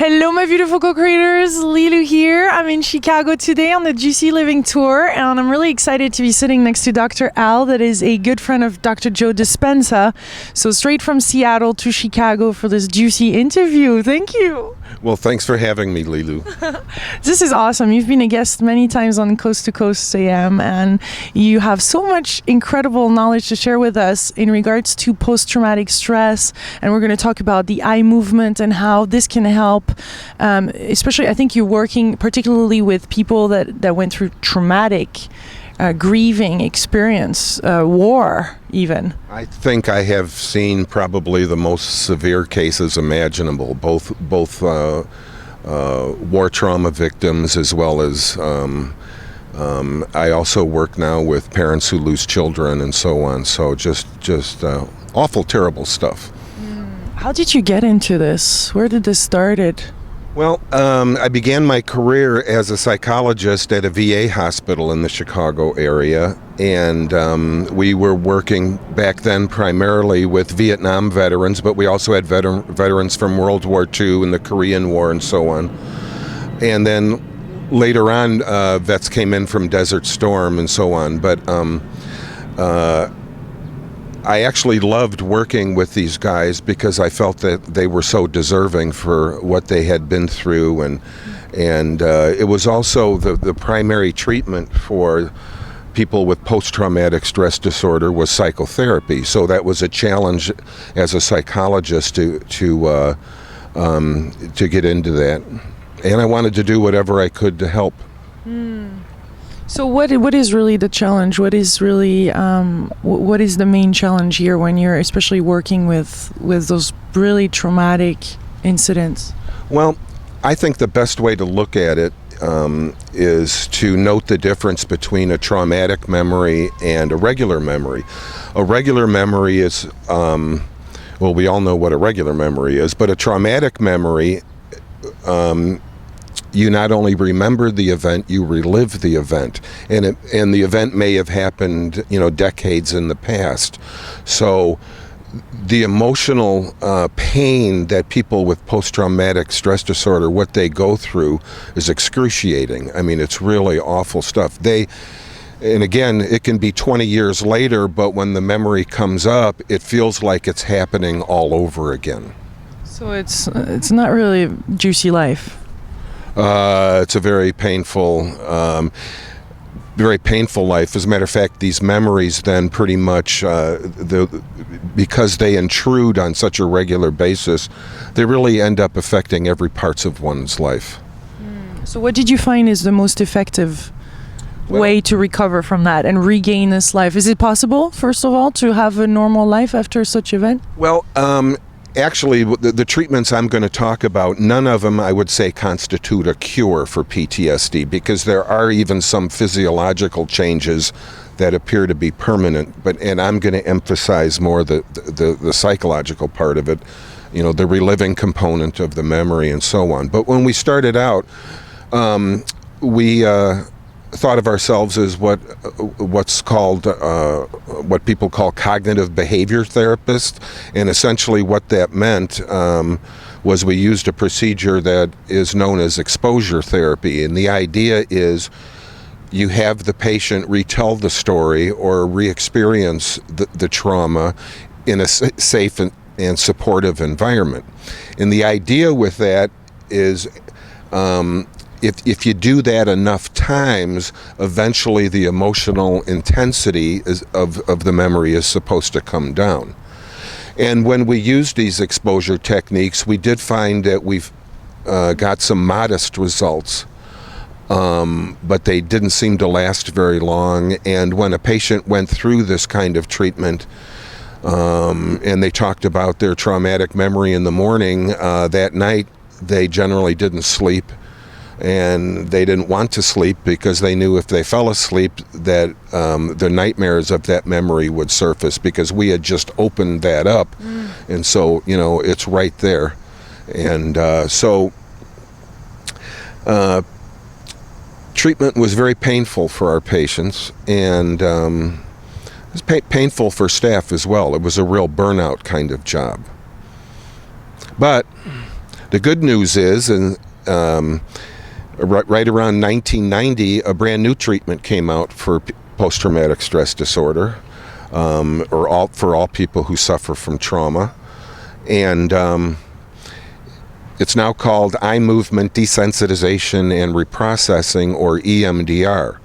Hello, my beautiful co-creators. Lilou here. I'm in Chicago today on the Juicy Living Tour, and I'm really excited to be sitting next to Dr. Al, that is a good friend of Dr. Joe Dispenza. So straight from Seattle to Chicago for this juicy interview. Thank you. Well, thanks for having me, Lilou. This is awesome. You've been a guest many times on Coast to Coast AM, and you have so much incredible knowledge to share with us in regards to post-traumatic stress. And we're going to talk about the eye movement and how this can help. Especially, I think you're working particularly with people that went through traumatic grieving experience, war even. I think I have seen probably the most severe cases imaginable, both war trauma victims as well as I also work now with parents who lose children and so on. So just awful, terrible stuff. How did you get into this? Where did this start? Well, I began my career as a psychologist at a VA hospital in the Chicago area, and we were working back then primarily with Vietnam veterans, but we also had veterans from World War II and the Korean War and so on. And then later on, vets came in from Desert Storm and so on. But I actually loved working with these guys because I felt that they were so deserving for what they had been through, and it was also the primary treatment for people with post-traumatic stress disorder was psychotherapy. So that was a challenge as a psychologist to get into that, and I wanted to do whatever I could to help. So what is really the challenge? What is really what is the main challenge here when you're especially working with those really traumatic incidents? Well, I think the best way to look at it is to note the difference between a traumatic memory and a regular memory. A regular memory is, well, we all know what a regular memory is, but a traumatic memory, you not only remember the event, you relive the event, and the event may have happened, decades in the past. So the emotional pain that people with post-traumatic stress disorder, what they go through, is excruciating. I mean, it's really awful stuff. And again, it can be 20 years later, but when the memory comes up, it feels like it's happening all over again. So it's not really a juicy life. It's a very painful life. As a matter of fact, these memories then pretty much, because they intrude on such a regular basis, they really end up affecting every parts of one's life. So what did you find is the most effective way to recover from that and regain this life? Is it possible, first of all, to have a normal life after such event? Well, actually, the treatments I'm going to talk about, none of them, I would say, constitute a cure for PTSD, because there are even some physiological changes that appear to be permanent. And I'm going to emphasize more the psychological part of it, the reliving component of the memory and so on. But when we started out, we thought of ourselves as what's called what people call cognitive behavior therapists, and essentially what that meant was we used a procedure that is known as exposure therapy, and the idea is you have the patient retell the story or re-experience the trauma in a safe and supportive environment. And the idea with that is if you do that enough times, eventually the emotional intensity of the memory is supposed to come down. And when we used these exposure techniques, we did find that we've got some modest results, but they didn't seem to last very long. And when a patient went through this kind of treatment, and they talked about their traumatic memory in the morning, that night they generally didn't sleep. And they didn't want to sleep because they knew if they fell asleep that the nightmares of that memory would surface, because we had just opened that up. And so, it's right there. And so treatment was very painful for our patients, and it was painful for staff as well. It was a real burnout kind of job. But The good news is, and right around 1990, a brand new treatment came out for post-traumatic stress disorder, for all people who suffer from trauma. And it's now called eye movement desensitization and reprocessing, or EMDR.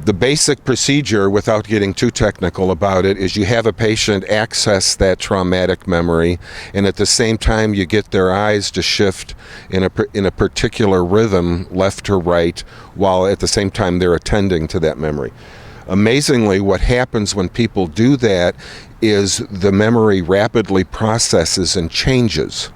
The basic procedure, without getting too technical about it, is you have a patient access that traumatic memory, and at the same time you get their eyes to shift in a particular rhythm, left to right, while at the same time they're attending to that memory. Amazingly, what happens when people do that is the memory rapidly processes and changes.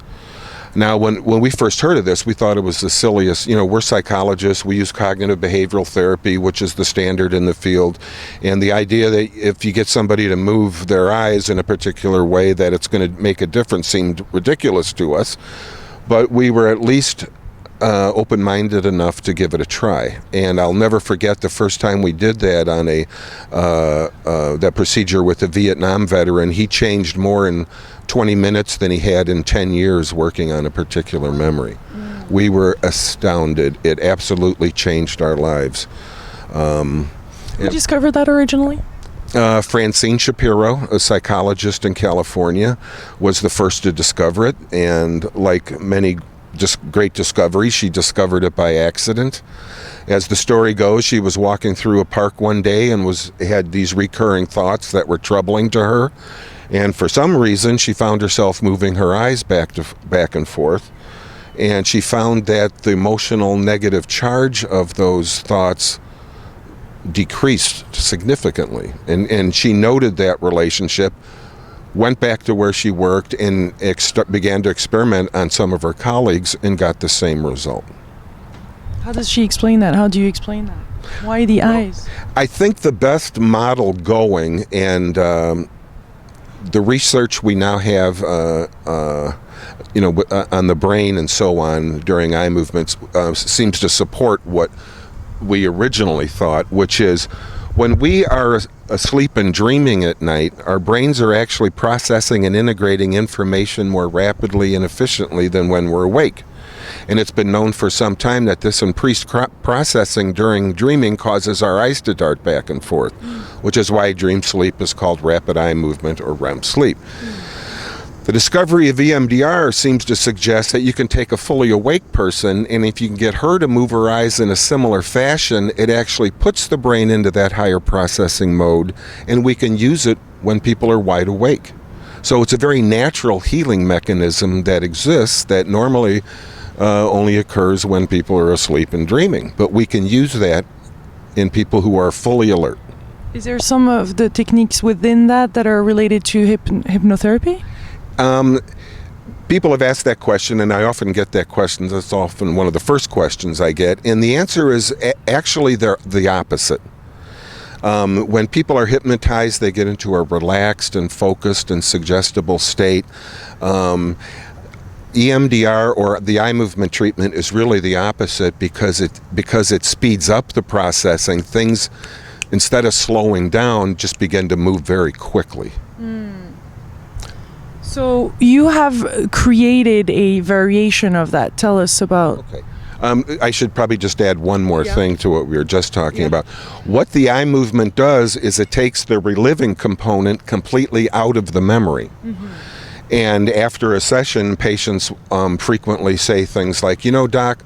Now, when we first heard of this, we thought it was the silliest. We're psychologists. We use cognitive behavioral therapy, which is the standard in the field. And the idea that if you get somebody to move their eyes in a particular way, that it's going to make a difference seemed ridiculous to us. But we were at least open-minded enough to give it a try. And I'll never forget the first time we did that on that procedure with a Vietnam veteran. He changed more in 20 minutes than he had in 10 years working on a particular memory. We were astounded. It absolutely changed our lives. Who discovered that originally? Francine Shapiro, a psychologist in California, was the first to discover it. And like many great discoveries, she discovered it by accident. As the story goes, she was walking through a park one day and had these recurring thoughts that were troubling to her. And for some reason, she found herself moving her eyes back and forth. And she found that the emotional negative charge of those thoughts decreased significantly. And she noted that relationship, went back to where she worked, and began to experiment on some of her colleagues and got the same result. How does she explain that? How do you explain that? Why the eyes? I think the best model going, and the research we now have, on the brain and so on during eye movements seems to support what we originally thought, which is when we are asleep and dreaming at night, our brains are actually processing and integrating information more rapidly and efficiently than when we're awake. And it's been known for some time that this increased processing during dreaming causes our eyes to dart back and forth, which is why dream sleep is called rapid eye movement, or REM sleep. The discovery of EMDR seems to suggest that you can take a fully awake person, and if you can get her to move her eyes in a similar fashion, it actually puts the brain into that higher processing mode, and we can use it when people are wide awake. So it's a very natural healing mechanism that exists that normally only occurs when people are asleep and dreaming. But we can use that in people who are fully alert. Is there some of the techniques within that are related to hypnotherapy? People have asked that question, and I often get that question. That's often one of the first questions I get. And the answer is actually they're the opposite. When people are hypnotized, they get into a relaxed and focused and suggestible state. EMDR, or the eye movement treatment, is really the opposite because it speeds up the processing. Things, instead of slowing down, just begin to move very quickly. So you have created a variation of that. Tell us about. Okay. I should probably just add one more thing to what we were just talking about. What the eye movement does is it takes the reliving component completely out of the memory. And after a session, patients frequently say things like, Doc,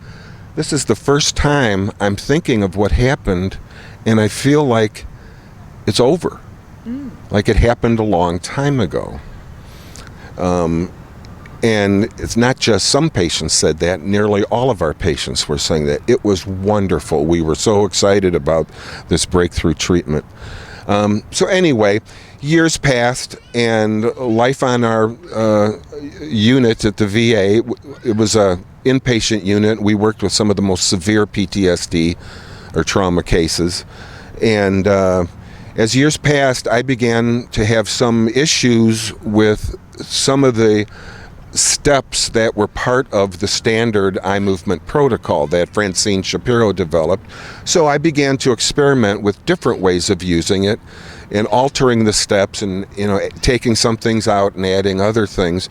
this is the first time I'm thinking of what happened, and I feel like it's over. Like it happened a long time ago. And it's not just some patients said that. Nearly all of our patients were saying that. It was wonderful. We were so excited about this breakthrough treatment. So anyway, years passed, and life on our unit at the VA, it was an inpatient unit. We worked with some of the most severe PTSD or trauma cases. And as years passed, I began to have some issues with some of the steps that were part of the standard eye movement protocol that Francine Shapiro developed. So I began to experiment with different ways of using it and altering the steps and, taking some things out and adding other things.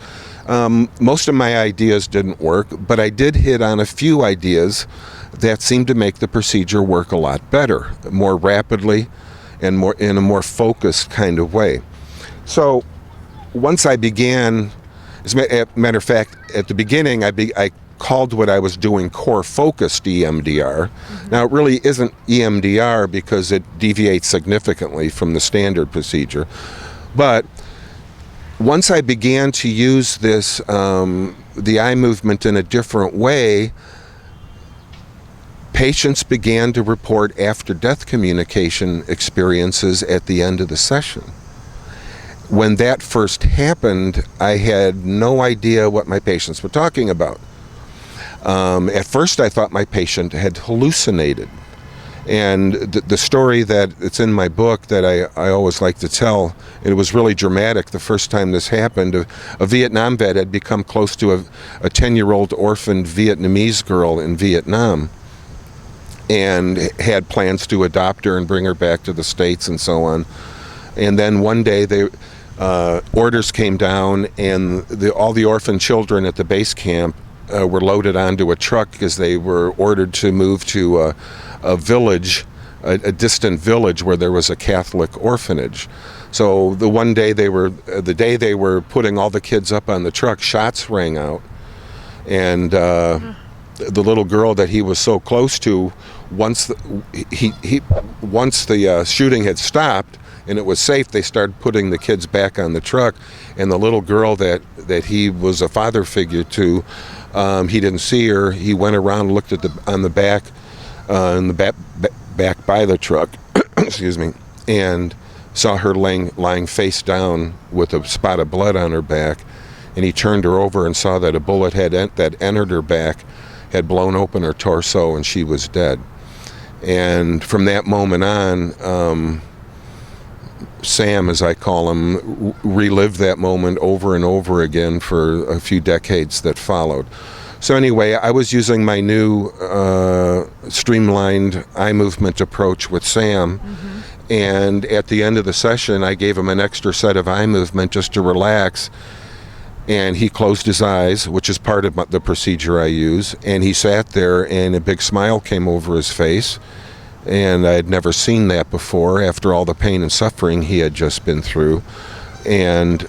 Most of my ideas didn't work, but I did hit on a few ideas that seemed to make the procedure work a lot better, more rapidly and more in a more focused kind of way. So once I began, as a matter of fact, at the beginning, I called what I was doing core-focused EMDR. Mm-hmm. Now, it really isn't EMDR because it deviates significantly from the standard procedure. But once I began to use this, the eye movement in a different way, patients began to report after-death communication experiences at the end of the session. When that first happened, I had no idea what my patients were talking about. At first, I thought my patient had hallucinated. And the story that it's in my book that I always like to tell, it was really dramatic the first time this happened. A Vietnam vet had become close to a 10-year-old orphaned Vietnamese girl in Vietnam and had plans to adopt her and bring her back to the States and so on. And then one day, orders came down, and all the orphan children at the base camp were loaded onto a truck because they were ordered to move to a village, a distant village where there was a Catholic orphanage. So the day they were putting all the kids up on the truck, shots rang out, and the little girl that he was so close to, once the shooting had stopped and it was safe, they started putting the kids back on the truck, and the little girl that he was a father figure to, he didn't see her. He went around and looked at the back by the truck, excuse me, and saw her lying face down with a spot of blood on her back, and he turned her over and saw that a bullet that entered her back had blown open her torso, and she was dead. And from that moment on, Sam, as I call him, relived that moment over and over again for a few decades that followed. So anyway, I was using my new streamlined eye movement approach with Sam, mm-hmm. and at the end of the session, I gave him an extra set of eye movement just to relax, and he closed his eyes, which is part of the procedure I use, and he sat there, and a big smile came over his face. And I had never seen that before after all the pain and suffering he had just been through. And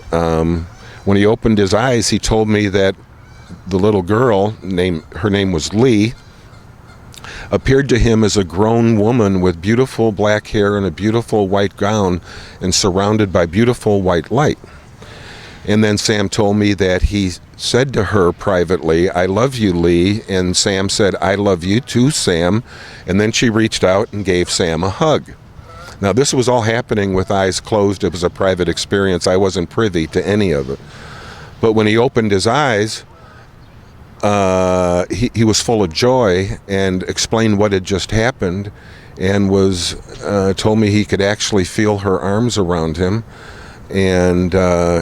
when he opened his eyes, he told me that the little girl, her name was Lee, appeared to him as a grown woman with beautiful black hair and a beautiful white gown and surrounded by beautiful white light. And then Sam told me that he said to her privately, "I love you, Lee." And Sam said, "I love you too, Sam." And then she reached out and gave Sam a hug. Now, this was all happening with eyes closed. It was a private experience. I wasn't privy to any of it. But when he opened his eyes, he was full of joy and explained what had just happened, and told me he could actually feel her arms around him. And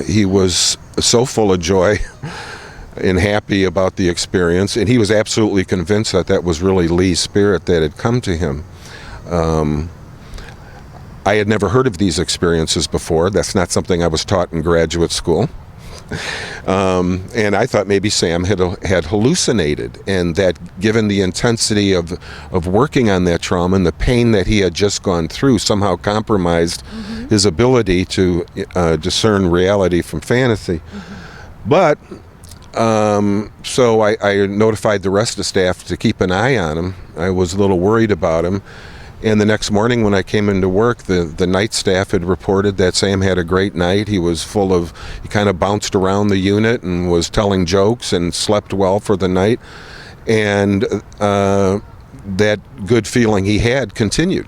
he was so full of joy and happy about the experience, and he was absolutely convinced that was really Lee's spirit that had come to him. I had never heard of these experiences before. That's not something I was taught in graduate school. And I thought maybe Sam had hallucinated, and that given the intensity of working on that trauma and the pain that he had just gone through somehow compromised mm-hmm. his ability to discern reality from fantasy. Mm-hmm. But so I notified the rest of the staff to keep an eye on him. I was a little worried about him. And the next morning when I came into work, the night staff had reported that Sam had a great night. He kind of bounced around the unit and was telling jokes and slept well for the night. And that good feeling he had continued.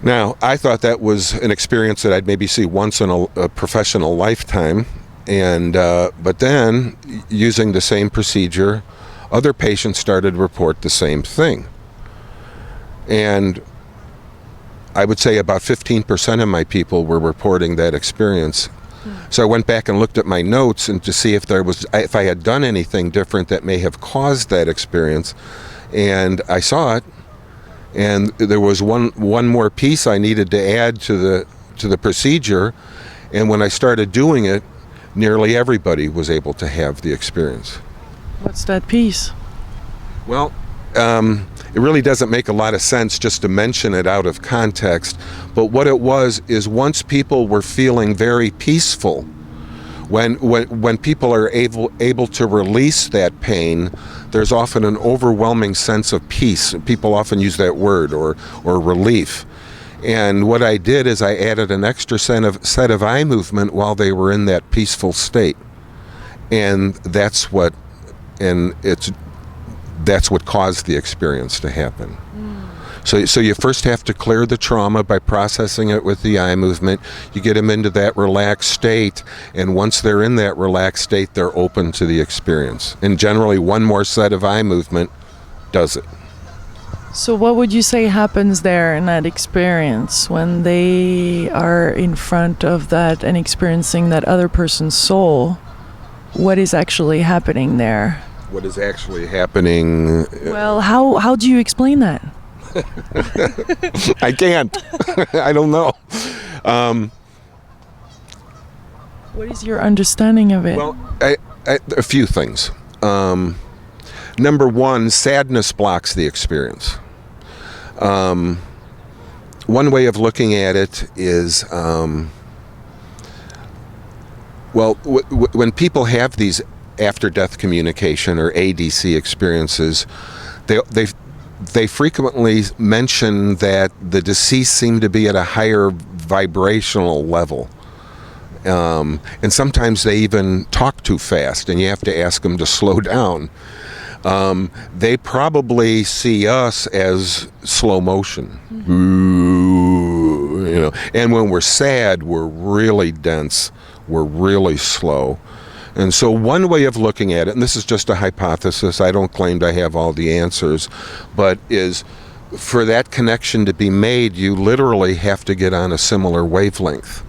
Now, I thought that was an experience that I'd maybe see once in a professional lifetime. But then, using the same procedure, other patients started to report the same thing. And I would say about 15% of my people were reporting that experience. So I went back and looked at my notes and to see if I had done anything different that may have caused that experience, and I saw it. And there was one more piece I needed to add to the procedure, and when I started doing it, nearly everybody was able to have the experience. What's that piece? Well, it really doesn't make a lot of sense just to mention it out of context, but what it was is once people were feeling very peaceful, when people are able to release that pain, there's often an overwhelming sense of peace. People often use that word, or relief. And what I did is I added an extra set of eye movement while they were in that peaceful state, and that's what caused the experience to happen. So you first have to clear the trauma by processing it with the eye movement. You get them into that relaxed state, and once they're in that relaxed state, they're open to the experience. And generally, one more set of eye movement does it. So what would you say happens there in that experience when they are in front of that and experiencing that other person's soul? What is actually happening there? What is actually happening? Well, how do you explain that? I can't. I don't know. What is your understanding of it? Well, a few things. Number one, sadness blocks the experience. One way of looking at it is, when people have these after-death communication or ADC experiences, they frequently mention that the deceased seem to be at a higher vibrational level. And sometimes they even talk too fast, and you have to ask them to slow down. They probably see us as slow motion. Ooh, and when we're sad, we're really dense, we're really slow. And so one way of looking at it, and this is just a hypothesis, I don't claim to have all the answers, but is for that connection to be made, you literally have to get on a similar wavelength.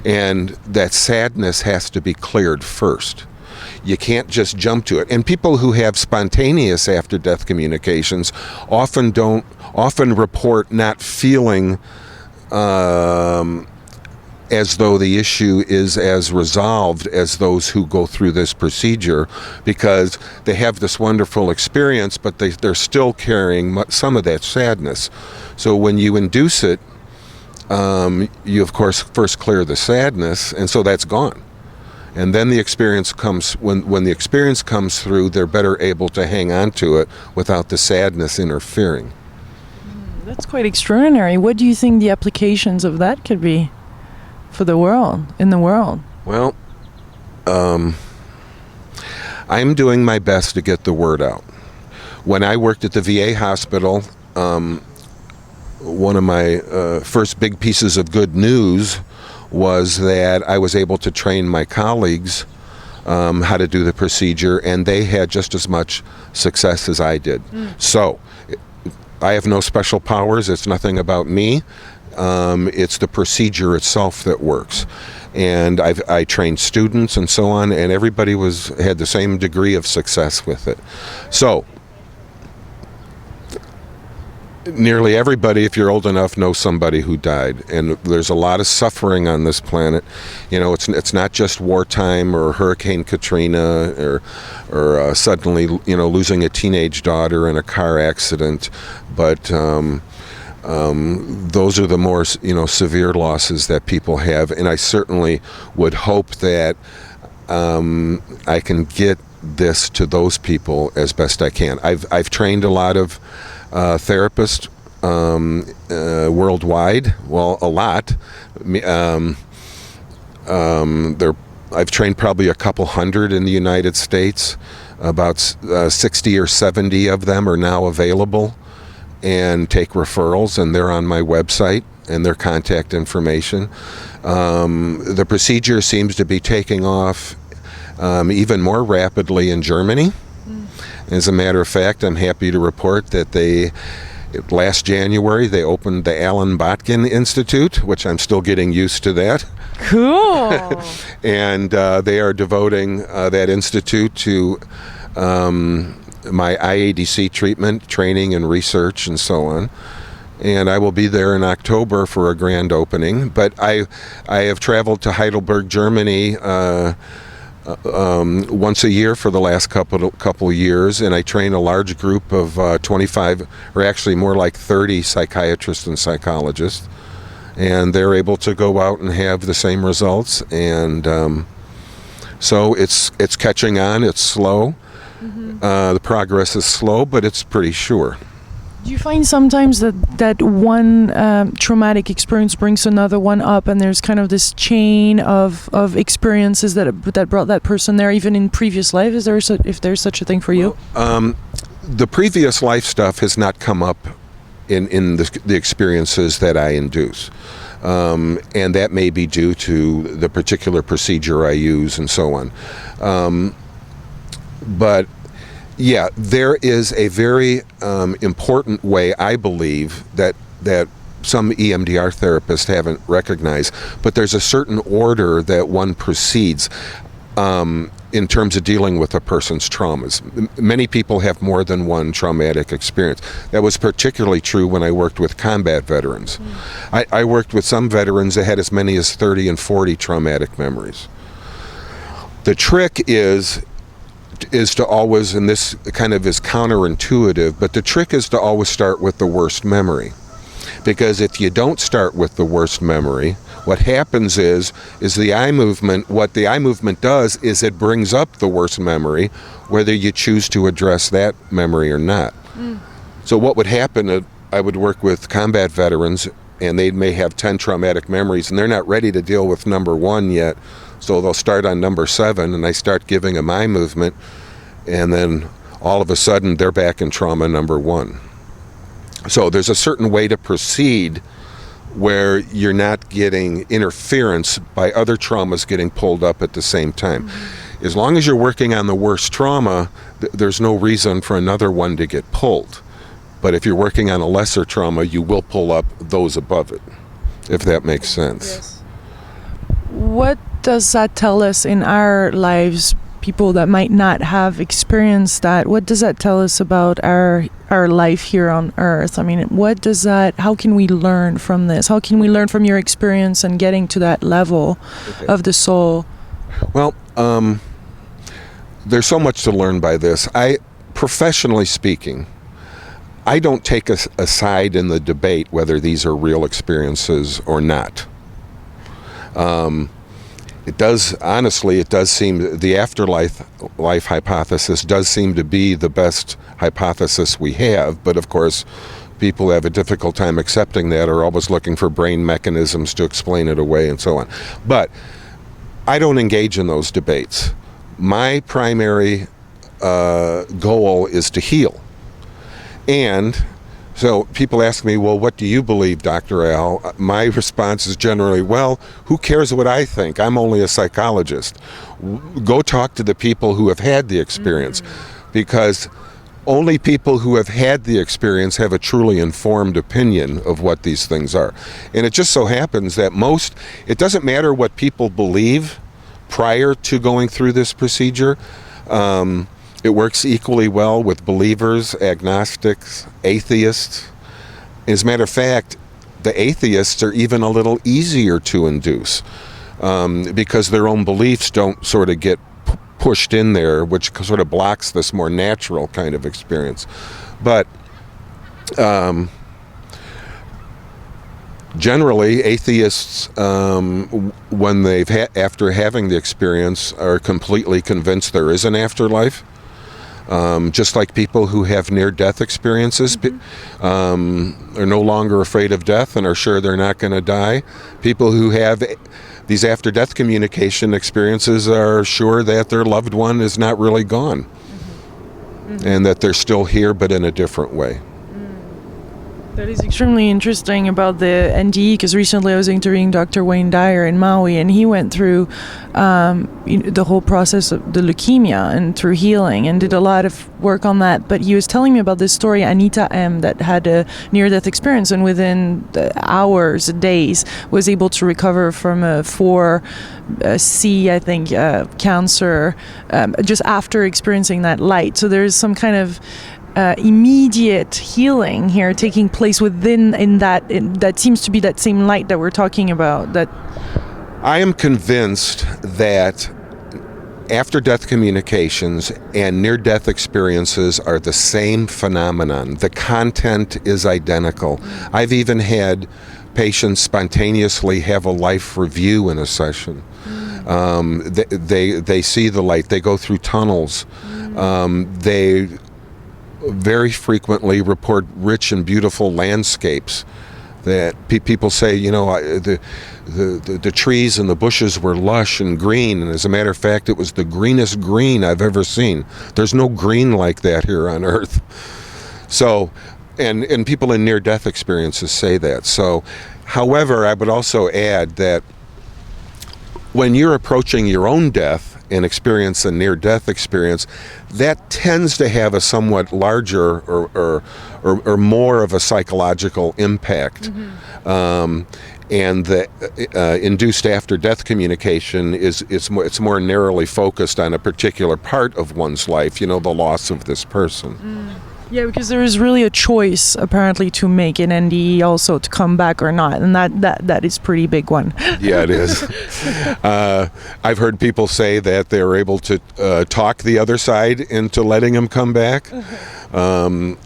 And that sadness has to be cleared first. You can't just jump to it. And people who have spontaneous after-death communications often report not feeling as though the issue is as resolved as those who go through this procedure, because they have this wonderful experience, but they're still carrying some of that sadness. So when you induce it, you of course first clear the sadness, and so that's gone. And then the experience comes, when the experience comes through, they're better able to hang on to it without the sadness interfering. That's quite extraordinary. What do you think the applications of that could be for the world, in the world? Well, I'm doing my best to get the word out. When I worked at the VA hospital, one of my first big pieces of good news was that I was able to train my colleagues how to do the procedure, and they had just as much success as I did. So I have no special powers. It's nothing about me. It's the procedure itself that works. And I trained students and so on, and everybody had the same degree of success with it. So nearly everybody, if you're old enough, knows somebody who died, and there's a lot of suffering on this planet. It's not just wartime or Hurricane Katrina or suddenly losing a teenage daughter in a car accident, but those are the more severe losses that people have, and I certainly would hope that I can get this to those people as best I can. I've trained a lot of therapists worldwide. Well, a lot. I've trained probably a couple hundred in the United States. About 60 or 70 of them are now available and take referrals, and they're on my website and their contact information. The procedure seems to be taking off even more rapidly in Germany. As a matter of fact, I'm happy to report that last January they opened the Allan Botkin Institute, which I'm still getting used to that. Cool. And they are devoting that institute to my iADC treatment, training, and research, and so on. And I will be there in October for a grand opening. But I have traveled to Heidelberg, Germany once a year for the last couple years, and I train a large group of 25, or actually more like 30 psychiatrists and psychologists. And they're able to go out and have the same results. And so it's catching on. It's slow. The progress is slow, but it's pretty sure. Do you find sometimes that one traumatic experience brings another one up, and there's kind of this chain of experiences that brought that person there, even in previous life? Is there if there's such a thing for you? The previous life stuff has not come up in the experiences that I induce, and that may be due to the particular procedure I use and so on. But yeah, there is a very important way, I believe, that some EMDR therapists haven't recognized, but there's a certain order that one proceeds in terms of dealing with a person's traumas. Many people have more than one traumatic experience. That was particularly true when I worked with combat veterans. I worked with some veterans that had as many as 30 and 40 traumatic memories. The trick is to always, and this kind of is counterintuitive, but the trick is to always start with the worst memory. Because if you don't start with the worst memory, what happens is the eye movement, what the eye movement does is it brings up the worst memory, whether you choose to address that memory or not. So what would happen, I would work with combat veterans, and they may have 10 traumatic memories, and they're not ready to deal with number 1 yet. So they'll start on number 7, and I start giving them eye movement, and then all of a sudden they're back in trauma number 1. So there's a certain way to proceed where you're not getting interference by other traumas getting pulled up at the same time. As long as you're working on the worst trauma, there's no reason for another one to get pulled. But if you're working on a lesser trauma, you will pull up those above it, if that makes sense. Yes. What does that tell us in our lives, people that might not have experienced that? What does that tell us about our life here on Earth? I mean, how can we learn from this? How can we learn from your experience and getting to that level of the soul? Well, there's so much to learn by this. Professionally speaking, I don't take a side in the debate whether these are real experiences or not. It does seem the afterlife hypothesis does seem to be the best hypothesis we have, but of course people have a difficult time accepting that, or always looking for brain mechanisms to explain it away and so on. But I don't engage in those debates. My primary goal is to heal. And so people ask me, well, what do you believe, Dr. Al? My response is generally, well, who cares what I think? I'm only a psychologist. Go talk to the people who have had the experience, because only people who have had the experience have a truly informed opinion of what these things are. And it just so happens that it doesn't matter what people believe prior to going through this procedure. It works equally well with believers, agnostics, atheists. As a matter of fact, the atheists are even a little easier to induce because their own beliefs don't sort of get pushed in there, which sort of blocks this more natural kind of experience. But generally, atheists, when after having the experience, are completely convinced there is an afterlife. Just like people who have near-death experiences are no longer afraid of death and are sure they're not going to die. People who have these after-death communication experiences are sure that their loved one is not really gone and that they're still here but in a different way. That is extremely interesting about the NDE, because recently I was interviewing Dr. Wayne Dyer in Maui, and he went through the whole process of the leukemia and through healing and did a lot of work on that. But he was telling me about this story, Anita M, that had a near-death experience and within hours, days, was able to recover from a 4C, I think, cancer, just after experiencing that light. So there's some kind of immediate healing here taking place within that seems to be that same light that we're talking about. That I am convinced that after-death communications and near-death experiences are the same phenomenon. The content is identical. I've even had patients spontaneously have a life review in a session. They see the light. They go through tunnels. They very frequently report rich and beautiful landscapes that people say, the trees and the bushes were lush and green, and as a matter of fact, it was the greenest green I've ever seen. There's no green like that here on Earth. So, and people in near-death experiences say that. So, however, I would also add that when you're approaching your own death and experience a near-death experience, that tends to have a somewhat larger or more of a psychological impact. And the induced after-death communication it's more narrowly focused on a particular part of one's life, the loss of this person. Yeah, because there is really a choice apparently to make in NDE also to come back or not, and that is pretty big one. Yeah, it is. I've heard people say that they're able to talk the other side into letting them come back, and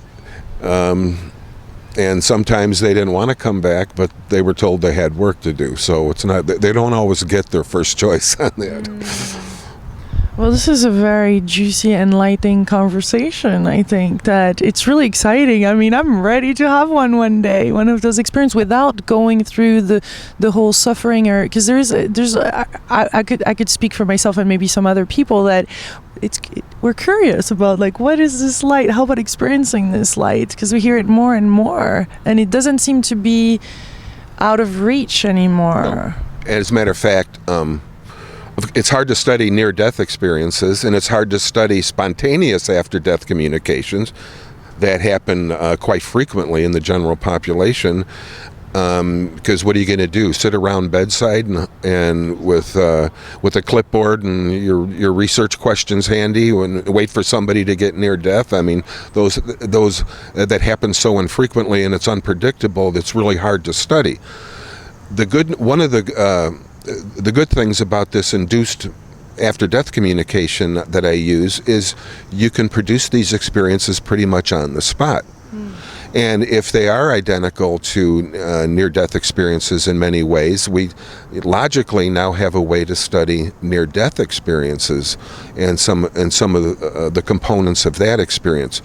sometimes they didn't want to come back, but they were told they had work to do. So it's not, they don't always get their first choice on that. Well, this is a very juicy, enlightening conversation. I think that it's really exciting. I mean, I'm ready to have one day, one of those experiences without going through the whole suffering, or because I could speak for myself and maybe some other people that we're curious about, like, what is this light? How about experiencing this light? Because we hear it more and more, and it doesn't seem to be out of reach anymore. No. As a matter of fact, it's hard to study near-death experiences, and it's hard to study spontaneous after-death communications that happen quite frequently in the general population. Because what are you going to do? Sit around bedside and with a clipboard and your research questions handy and wait for somebody to get near death? I mean, those that happen so infrequently and it's unpredictable. That's really hard to study. One of the good things about this induced after-death communication that I use is you can produce these experiences pretty much on the spot. And if they are identical to near-death experiences in many ways, we logically now have a way to study near-death experiences and some of the components of that experience.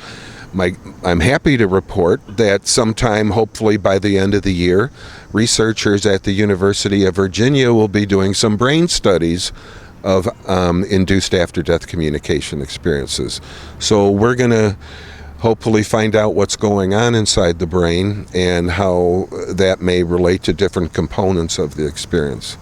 I'm happy to report that sometime, hopefully by the end of the year, researchers at the University of Virginia will be doing some brain studies of induced after-death communication experiences. So we're going to hopefully find out what's going on inside the brain and how that may relate to different components of the experience.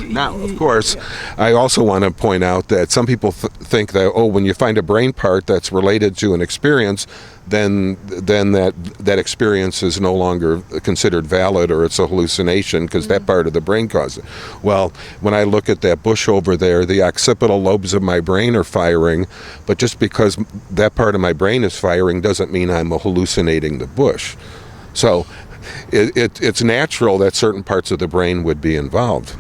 Now, of course, I also want to point out that some people think that, when you find a brain part that's related to an experience, then that experience is no longer considered valid, or it's a hallucination because that part of the brain caused it. Well, when I look at that bush over there, the occipital lobes of my brain are firing, but just because that part of my brain is firing doesn't mean I'm hallucinating the bush. So it's natural that certain parts of the brain would be involved.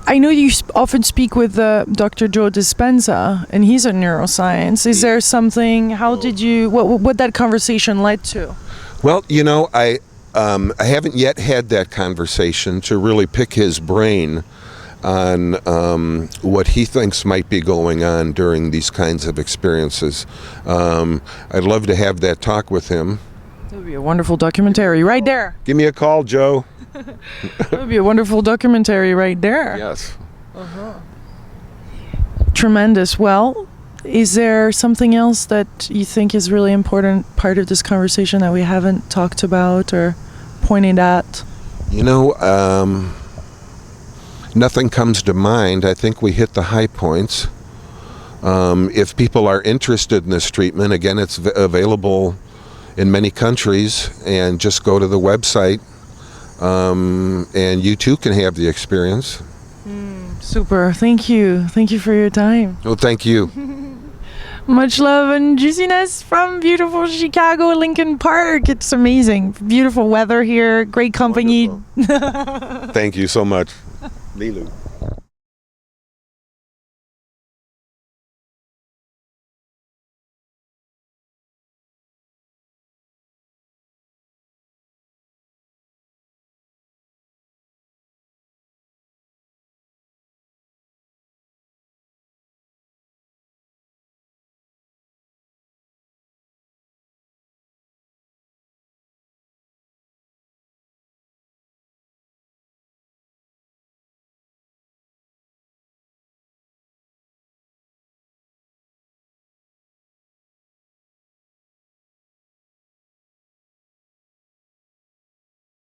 I know you often speak with Dr. Joe Dispenza, and he's a neuroscience. Is there something? How did you? What that conversation led to? Well, I haven't yet had that conversation to really pick his brain on what he thinks might be going on during these kinds of experiences. I'd love to have that talk with him. That would be a wonderful documentary right there. Give me a call, Joe. That would be a wonderful documentary right there. Yes. Tremendous. Well, Is there something else that you think is really important part of this conversation that we haven't talked about or pointed at? You know, nothing comes to mind. I think we hit the high points. If people are interested in this treatment, again, it's available in many countries, and just go to the website, and you too can have the experience. Super. Thank you. Thank you for your time. Well, thank you. Much love and juiciness from beautiful Chicago, Lincoln Park. It's amazing. Beautiful weather here. Great company. Thank you so much, Lilou.